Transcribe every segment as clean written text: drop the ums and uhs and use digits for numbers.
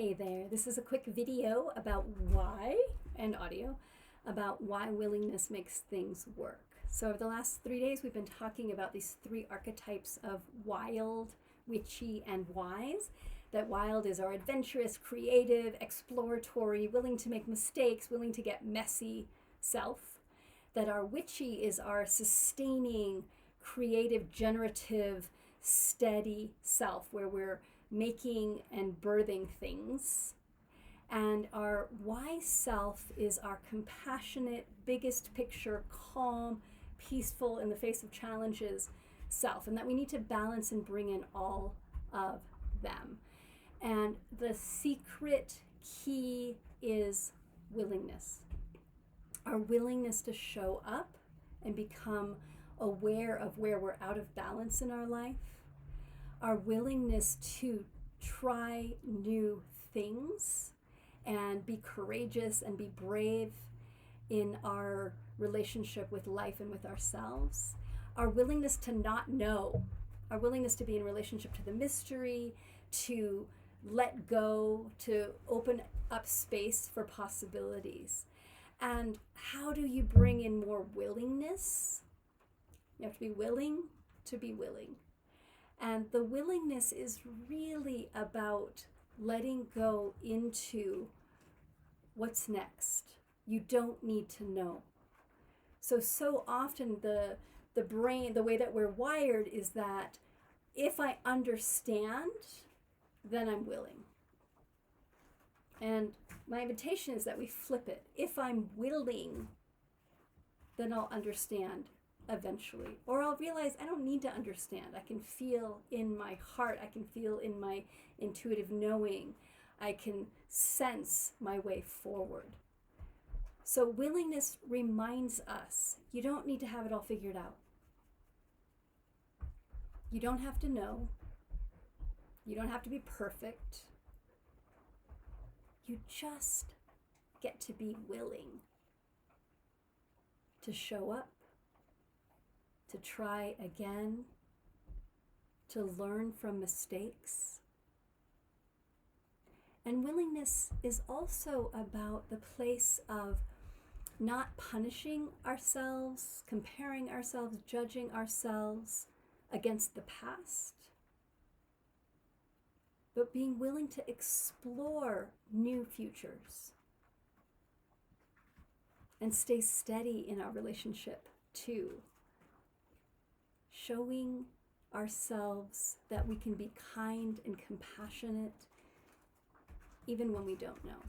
Hey there, this is a quick video about and audio, about why willingness makes things work. So over the last 3 days, we've been talking about these three archetypes of wild, witchy, and wise. That wild is our adventurous, creative, exploratory, willing to make mistakes, willing to get messy self. That our witchy is our sustaining, creative, generative, steady self, where we're making and birthing things. And our wise self is our compassionate, biggest picture, calm, peaceful in the face of challenges self, and that we need to balance and bring in all of them. And the secret key is willingness. Our willingness to show up and become aware of where we're out of balance in our life. Our willingness to try new things and be courageous and be brave in our relationship with life and with ourselves. Our willingness to not know, our willingness to be in relationship to the mystery, to let go, to open up space for possibilities. And how do you bring in more willingness? You have to be willing to be willing. And the willingness is really about letting go into what's next. You don't need to know. So often the brain, the way that we're wired is that if I understand, then I'm willing. And my invitation is that we flip it. If I'm willing, then I'll understand eventually. Or I'll realize I don't need to understand. I can feel in my heart. I can feel in my intuitive knowing. I can sense my way forward. So willingness reminds us you don't need to have it all figured out. You don't have to know. You don't have to be perfect. You just get to be willing to show up, to try again, to learn from mistakes. And willingness is also about the place of not punishing ourselves, comparing ourselves, judging ourselves against the past, but being willing to explore new futures and stay steady in our relationship too. Showing ourselves that we can be kind and compassionate even when we don't know.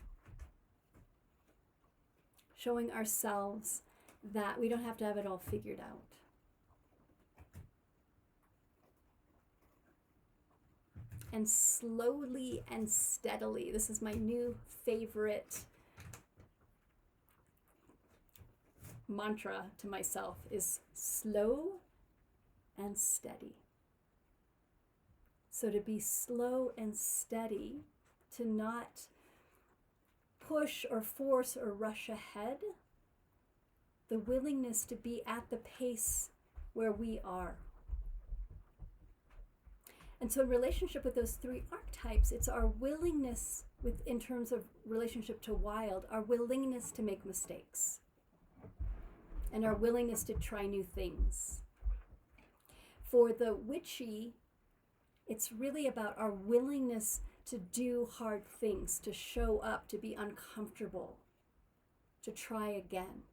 Showing ourselves that we don't have to have it all figured out. And slowly and steadily, this is my new favorite mantra to myself, is slow and steady. So to be slow and steady, to not push or force or rush ahead, the willingness to be at the pace where we are. And so in relationship with those three archetypes, it's our willingness in terms of relationship to wild, our willingness to make mistakes and our willingness to try new things. For the witchy, it's really about our willingness to do hard things, to show up, to be uncomfortable, to try again.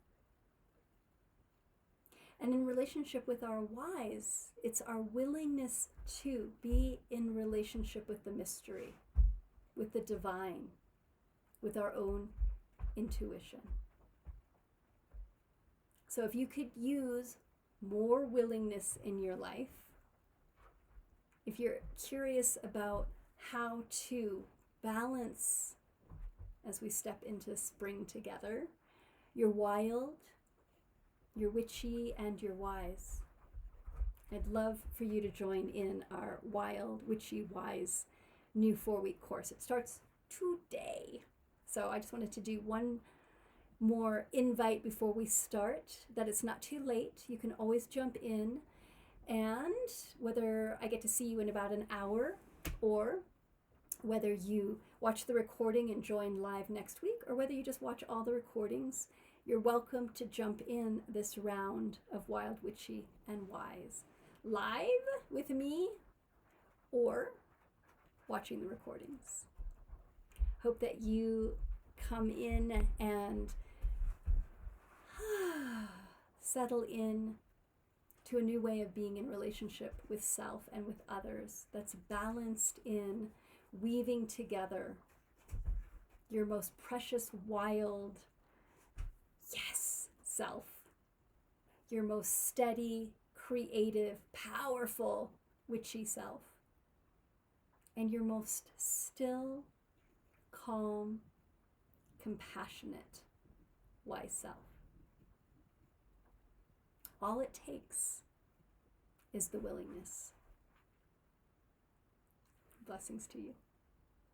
And in relationship with our wise, it's our willingness to be in relationship with the mystery, with the divine, with our own intuition. So if you could use more willingness in your life, if you're curious about how to balance as we step into spring together, your wild, your witchy, and your wise, I'd love for you to join in our Wild, Witchy, Wise new 4-week course. It starts today. So I just wanted to do one more invite before we start, that it's not too late. You can always jump in, and whether I get to see you in about an hour or whether you watch the recording and join live next week, or whether you just watch all the recordings, you're welcome to jump in this round of Wild, Witchy, and Wise live with me or watching the recordings. Hope that you come in and settle in to a new way of being in relationship with self and with others that's balanced in weaving together your most precious, wild, yes, self, your most steady, creative, powerful, witchy self, and your most still, calm, compassionate, wise self. All it takes is the willingness. Blessings to you.